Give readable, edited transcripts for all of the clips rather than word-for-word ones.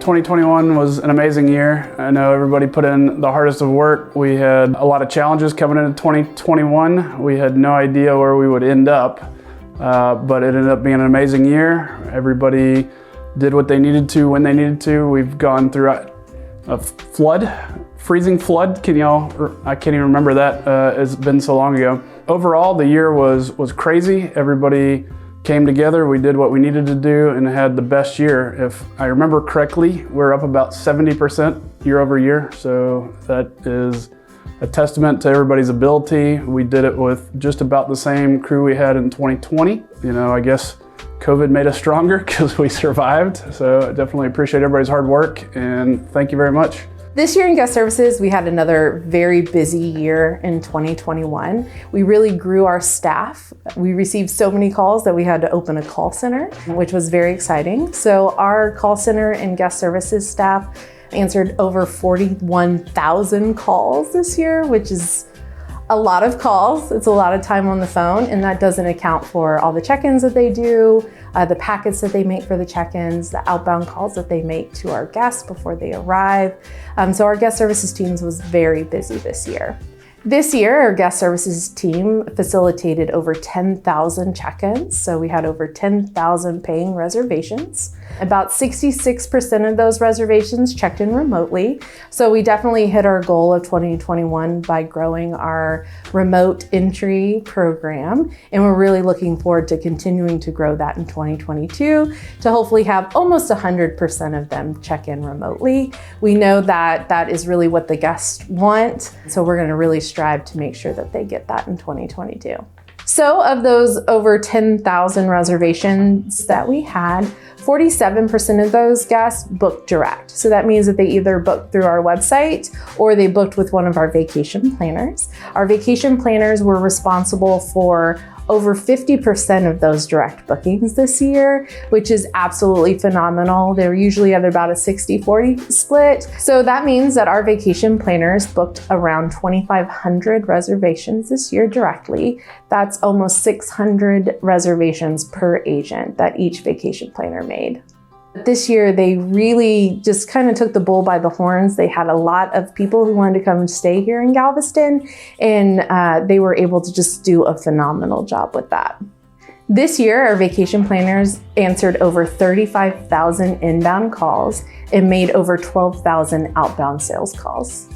2021 was an amazing year. I know everybody put in the hardest of work. We had a lot of challenges coming into 2021. We had no idea where we would end up, but it ended up being an amazing year. Everybody did what they needed to when they needed to. We've gone through a freezing flood. I can't even remember that. It's been so long ago. Overall, the year was crazy. Everybody came together, we did what we needed to do, and had the best year. If I remember correctly, we're up about 70% year over year. So that is a testament to everybody's ability. We did it with just about the same crew we had in 2020. I guess COVID made us stronger because we survived. So I definitely appreciate everybody's hard work, and thank you very much. This year in guest services, we had another very busy year in 2021. We really grew our staff. We received so many calls that we had to open a call center, which was very exciting. So our call center and guest services staff answered over 41,000 calls this year, which is a lot of calls. It's a lot of time on the phone, and that doesn't account for all the check-ins that they do, the packets that they make for the check-ins, the outbound calls that they make to our guests before they arrive. So our guest services teams was very busy this year. This year, our guest services team facilitated over 10,000 check-ins. So we had over 10,000 paying reservations. About 66% of those reservations checked in remotely. So we definitely hit our goal of 2021 by growing our remote entry program. And we're really looking forward to continuing to grow that in 2022 to hopefully have almost 100% of them check in remotely. We know that that is really what the guests want. So we're gonna really strive to make sure that they get that in 2022. So of those over 10,000 reservations that we had, 47% of those guests booked direct. So that means that they either booked through our website or they booked with one of our vacation planners. Our vacation planners were responsible for over 50% of those direct bookings this year, which is absolutely phenomenal. They're usually at about a 60-40 split. So that means that our vacation planners booked around 2,500 reservations this year directly. That's almost 600 reservations per agent that each vacation planner made. This year, they really just kind of took the bull by the horns. They had a lot of people who wanted to come and stay here in Galveston, and they were able to just do a phenomenal job with that. This year, our vacation planners answered over 35,000 inbound calls and made over 12,000 outbound sales calls.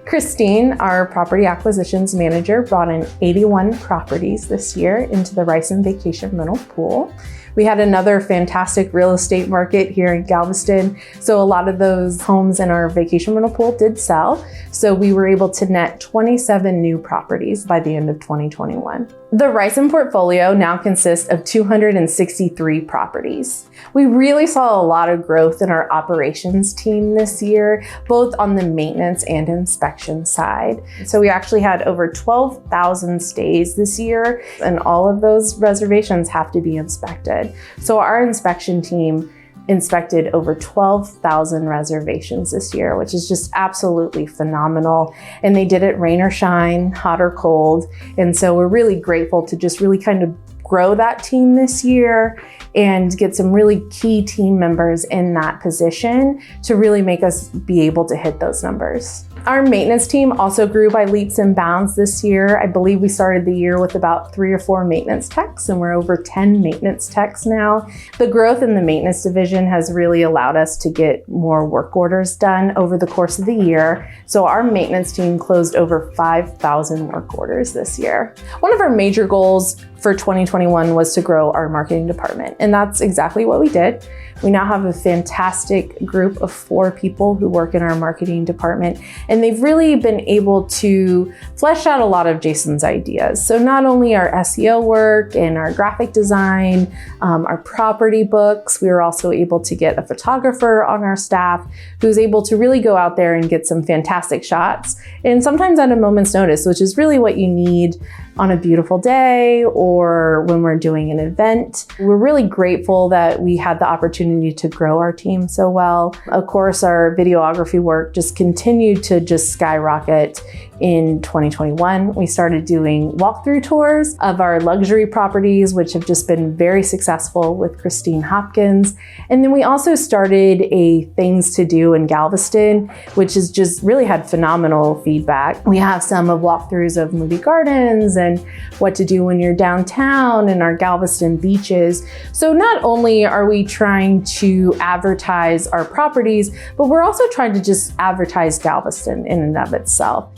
Christine, our property acquisitions manager, brought in 81 properties this year into the Ryson Vacation Rental pool. We had another fantastic real estate market here in Galveston. So a lot of those homes in our vacation rental pool did sell. So we were able to net 27 new properties by the end of 2021. The Ryzen Portfolio now consists of 263 properties. We really saw a lot of growth in our operations team this year, both on the maintenance and inspection side. So we actually had over 12,000 stays this year, and all of those reservations have to be inspected. So our inspection team inspected over 12,000 reservations this year, which is just absolutely phenomenal. And they did it rain or shine, hot or cold. And so we're really grateful to just really kind of grow that team this year and get some really key team members in that position to really make us be able to hit those numbers. Our maintenance team also grew by leaps and bounds this year. I believe we started the year with about 3 or 4 maintenance techs, and we're over 10 maintenance techs now. The growth in the maintenance division has really allowed us to get more work orders done over the course of the year. So our maintenance team closed over 5,000 work orders this year. One of our major goals for 2021 was to grow our marketing department, and that's exactly what we did. We now have a fantastic group of 4 people who work in our marketing department, and they've really been able to flesh out a lot of Jason's ideas. So not only our SEO work and our graphic design, our property books, we were also able to get a photographer on our staff who's able to really go out there and get some fantastic shots, and sometimes at a moment's notice, which is really what you need on a beautiful day or when we're doing an event. We're really grateful that we had the opportunity to grow our team so well. Of course, our videography work just continued to just skyrocket. In 2021, we started doing walkthrough tours of our luxury properties, which have just been very successful with Christine Hopkins. And then we also started a Things to Do in Galveston, which has just really had phenomenal feedback. We have some of walkthroughs of movie gardens and what to do when you're downtown and our Galveston beaches. So not only are we trying to advertise our properties, but we're also trying to just advertise Galveston in and of itself.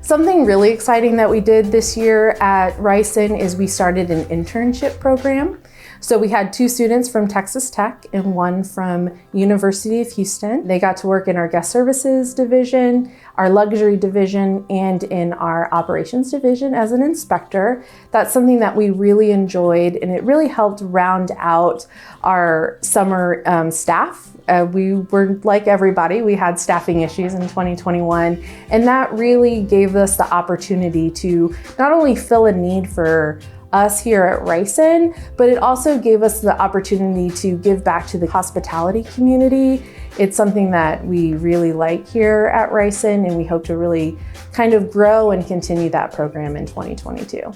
Something really exciting that we did this year at Ryson is we started an internship program. So we had 2 students from Texas Tech and 1 from University of Houston. They got to work in our guest services division, our luxury division, and in our operations division as an inspector. That's something that we really enjoyed, and it really helped round out our summer staff. We were like everybody, we had staffing issues in 2021, and that really gave us the opportunity to not only fill a need for us here at Ryson, but it also gave us the opportunity to give back to the hospitality community. It's something that we really like here at Ryson, and we hope to really kind of grow and continue that program in 2022.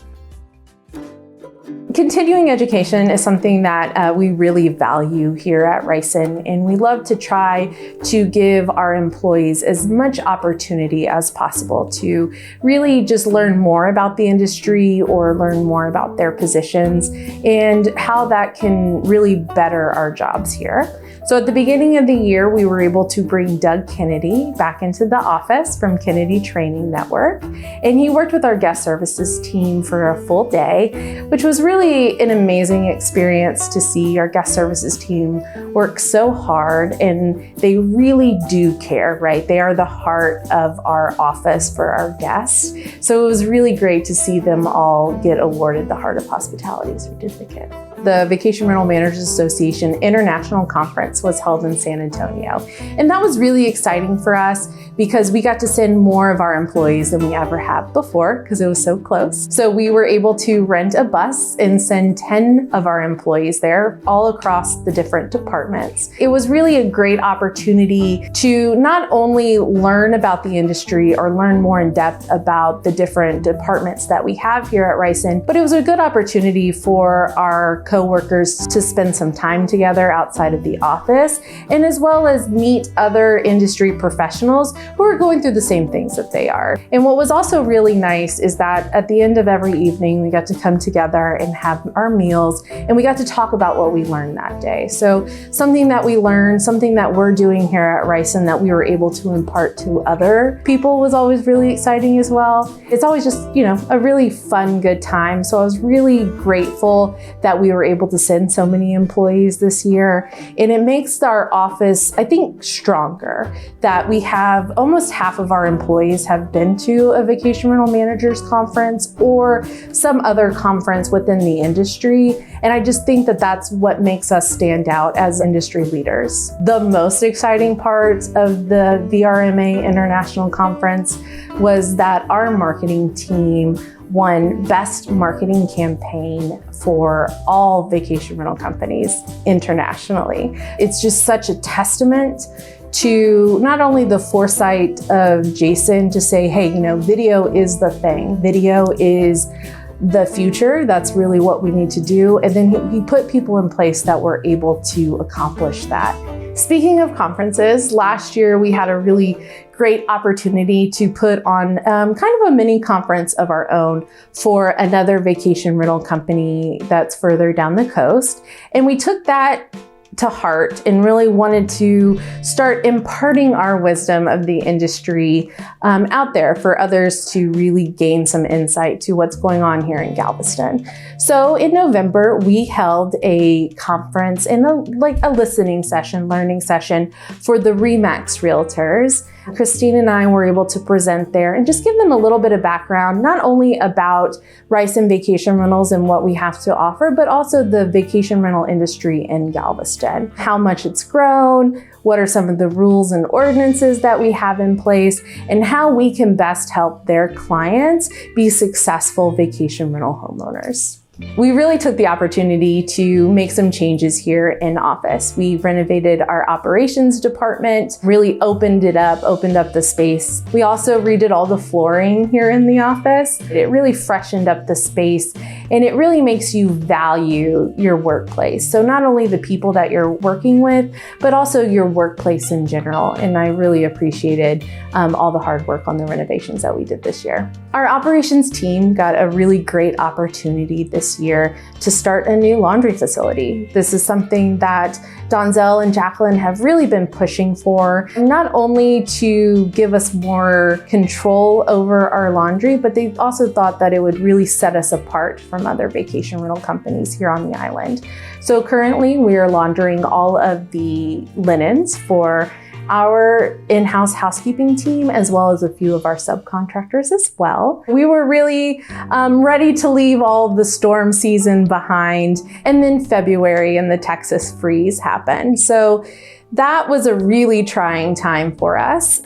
Continuing education is something that we really value here at Ryson, and we love to try to give our employees as much opportunity as possible to really just learn more about the industry or learn more about their positions and how that can really better our jobs here. So at the beginning of the year, we were able to bring Doug Kennedy back into the office from Kennedy Training Network, and he worked with our guest services team for a full day, which was really an amazing experience to see our guest services team work so hard, and they really do care, right? They are the heart of our office for our guests. So it was really great to see them all get awarded the Heart of Hospitality certificate. The Vacation Rental Managers Association International Conference was held in San Antonio. And that was really exciting for us because we got to send more of our employees than we ever have before because it was so close. So we were able to rent a bus and send 10 of our employees there all across the different departments. It was really a great opportunity to not only learn about the industry or learn more in depth about the different departments that we have here at Ryson, but it was a good opportunity for our co-workers to spend some time together outside of the office, and as well as meet other industry professionals who are going through the same things that they are. And what was also really nice is that at the end of every evening, we got to come together and have our meals, and we got to talk about what we learned that day. So something that we learned, something that we're doing here at Ryson that we were able to impart to other people was always really exciting as well. It's always just, a really fun, good time. So I was really grateful that we were able to send so many employees this year. And it makes our office, I think, stronger that we have almost half of our employees have been to a Vacation Rental Managers Conference or some other conference within the industry. And I just think that that's what makes us stand out as industry leaders. The most exciting part of the VRMA International Conference was that our marketing team won Best Marketing Campaign for all vacation rental companies internationally. It's just such a testament to not only the foresight of Jason to say, hey, video is the thing. Video is the future. That's really what we need to do. And then he put people in place that were able to accomplish that. Speaking of conferences, last year we had a really great opportunity to put on kind of a mini conference of our own for another vacation rental company that's further down the coast. And we took that to heart and really wanted to start imparting our wisdom of the industry out there for others to really gain some insight to what's going on here in Galveston. So in November, we held a conference and a listening session, learning session for the RE/MAX realtors. Christine and I were able to present there and just give them a little bit of background, not only about Ryson Vacation Rentals and what we have to offer, but also the vacation rental industry in Galveston, how much it's grown, what are some of the rules and ordinances that we have in place, and how we can best help their clients be successful vacation rental homeowners. We really took the opportunity to make some changes here in office. We renovated our operations department, really opened up the space. We also redid all the flooring here in the office. It really freshened up the space, and it really makes you value your workplace. So not only the people that you're working with, but also your workplace in general. And I really appreciated all the hard work on the renovations that we did this year. Our operations team got a really great opportunity this year to start a new laundry facility. This is something that Donzel and Jacqueline have really been pushing for, not only to give us more control over our laundry, but they also thought that it would really set us apart from other vacation rental companies here on the island. So currently we are laundering all of the linens for our in-house housekeeping team, as well as a few of our subcontractors as well. We were really ready to leave all the storm season behind, and then February and the Texas freeze happened. So that was a really trying time for us,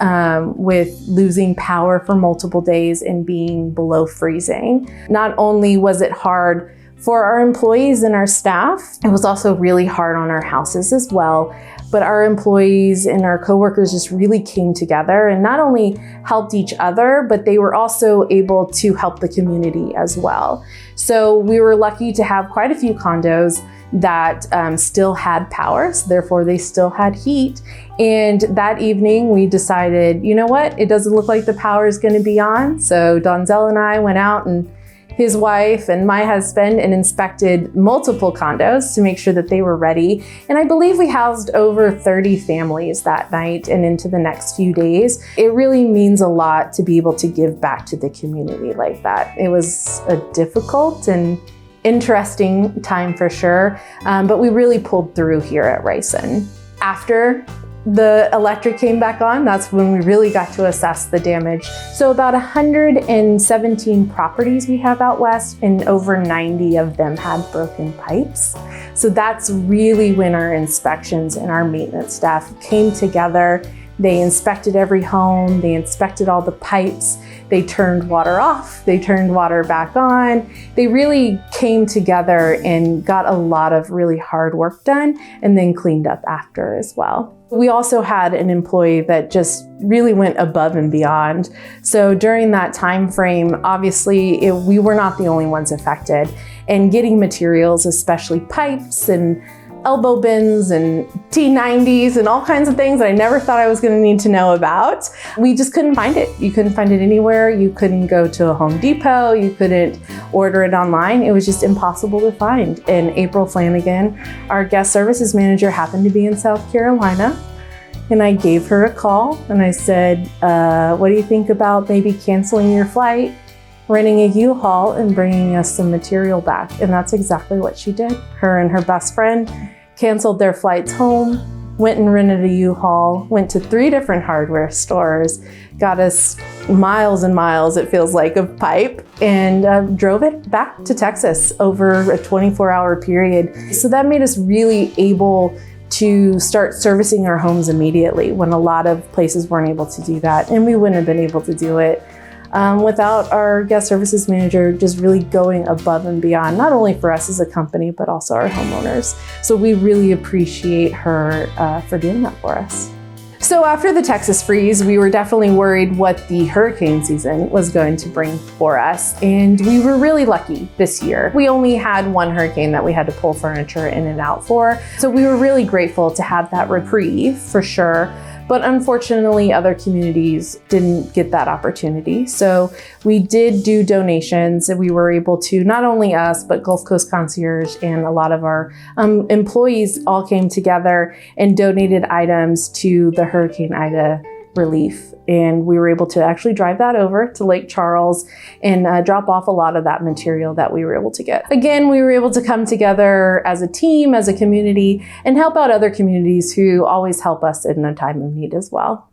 with losing power for multiple days and being below freezing. Not only was it hard for our employees and our staff, it was also really hard on our houses as well. But our employees and our coworkers just really came together and not only helped each other, but they were also able to help the community as well. So we were lucky to have quite a few condos that still had power, so therefore they still had heat. And that evening we decided, you know what, it doesn't look like the power is going to be on. So Donzel and I went out, and his wife and my husband, and inspected multiple condos to make sure that they were ready. And I believe we housed over 30 families that night and into the next few days. It really means a lot to be able to give back to the community like that. It was a difficult and interesting time for sure, but we really pulled through here at Ryson. After the electric came back on, that's when we really got to assess the damage. So about 117 properties we have out west, and over 90 of them had broken pipes. So that's really when our inspections and our maintenance staff came together. They inspected every home, they inspected all the pipes, they turned water off, they turned water back on. They really came together and got a lot of really hard work done, and then cleaned up after as well. We also had an employee that just really went above and beyond. So during that time frame, obviously we were not the only ones affected, and getting materials, especially pipes and elbow bins and T90s and all kinds of things that I never thought I was going to need to know about. We just couldn't find it. You couldn't find it anywhere. You couldn't go to a Home Depot. You couldn't order it online. It was just impossible to find. And April Flanagan, our guest services manager, happened to be in South Carolina. And I gave her a call and I said, what do you think about maybe canceling your flight, renting a U-Haul, and bringing us some material back? And that's exactly what she did. Her and her best friend canceled their flights home, went and rented a U-Haul, went to 3 different hardware stores, got us miles and miles, it feels like, of pipe, and drove it back to Texas over a 24-hour period. So that made us really able to start servicing our homes immediately, when a lot of places weren't able to do that. And we wouldn't have been able to do it without our guest services manager just really going above and beyond, not only for us as a company, but also our homeowners. So we really appreciate her for doing that for us. So after the Texas freeze, we were definitely worried what the hurricane season was going to bring for us. And we were really lucky this year. We only had one hurricane that we had to pull furniture in and out for. So we were really grateful to have that reprieve for sure. But unfortunately, other communities didn't get that opportunity. So we did do donations, and we were able to, not only us, but Gulf Coast Concierge and a lot of our employees all came together and donated items to the Hurricane Ida relief. And we were able to actually drive that over to Lake Charles and drop off a lot of that material that we were able to get. Again, we were able to come together as a team, as a community, and help out other communities who always help us in a time of need as well.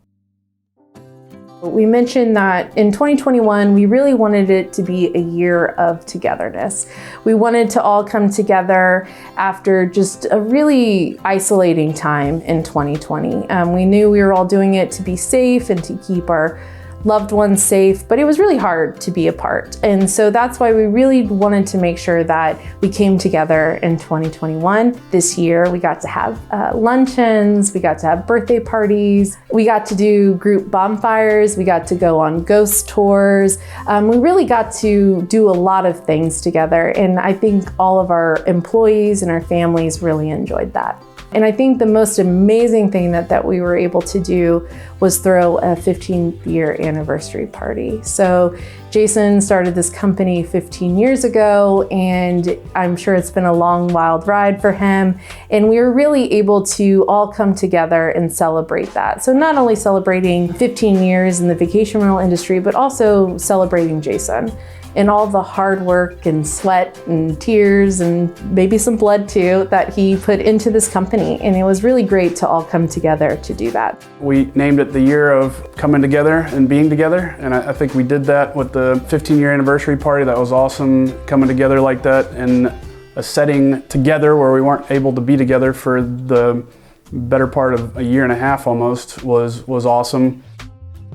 We mentioned that in 2021, we really wanted it to be a year of togetherness. We wanted to all come together after just a really isolating time in 2020. We knew we were all doing it to be safe and to keep our loved ones safe, but it was really hard to be apart. And so that's why we really wanted to make sure that we came together in 2021. This year, we got to have luncheons, we got to have birthday parties, we got to do group bonfires, we got to go on ghost tours. We really got to do a lot of things together. And I think all of our employees and our families really enjoyed that. And I think the most amazing thing that we were able to do was throw a 15-year anniversary party. So Jason started this company 15 years ago, and I'm sure it's been a long, wild ride for him. And we were really able to all come together and celebrate that. So not only celebrating 15 years in the vacation rental industry, but also celebrating Jason and all the hard work and sweat and tears and maybe some blood too that he put into this company. And it was really great to all come together to do that. We named it the year of coming together and being together. And I think we did that with the 15-year anniversary party. That was awesome, coming together like that in a setting together where we weren't able to be together for the better part of a year and a half almost was awesome.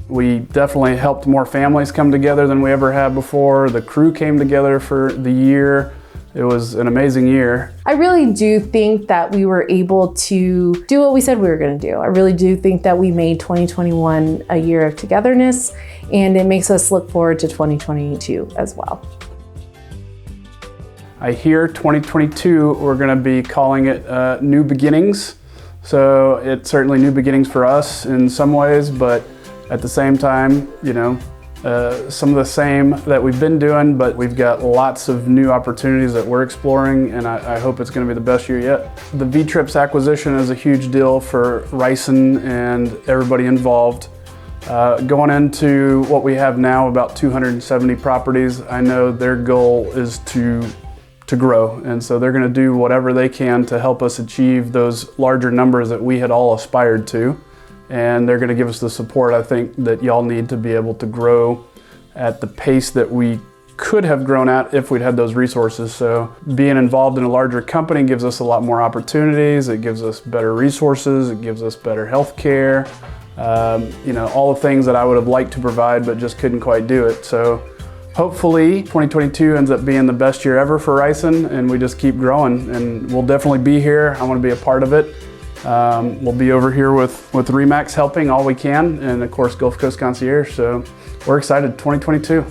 We definitely helped more families come together than we ever had before. The crew came together for the year. It was an amazing year. I really do think that we were able to do what we said we were going to do. I really do think that we made 2021 a year of togetherness, and it makes us look forward to 2022 as well. I hear 2022, we're going to be calling it New Beginnings. So it's certainly new beginnings for us in some ways, but at the same time, some of the same that we've been doing, but we've got lots of new opportunities that we're exploring, and I hope it's going to be the best year yet. The Vtrips Acquisition is a huge deal for Ryson and everybody involved. Going into what we have now, about 270 properties, I know their goal is to grow, and so they're going to do whatever they can to help us achieve those larger numbers that we had all aspired to. And they're going to give us the support, I think, that y'all need to be able to grow at the pace that we could have grown at if we'd had those resources. So being involved in a larger company gives us a lot more opportunities. It gives us better resources. It gives us better health care. All the things that I would have liked to provide but just couldn't quite do it. So hopefully 2022 ends up being the best year ever for Ryson, and we just keep growing. And we'll definitely be here. I want to be a part of it. We'll be over here with Remax helping all we can, and of course Gulf Coast Concierge, so we're excited. 2022.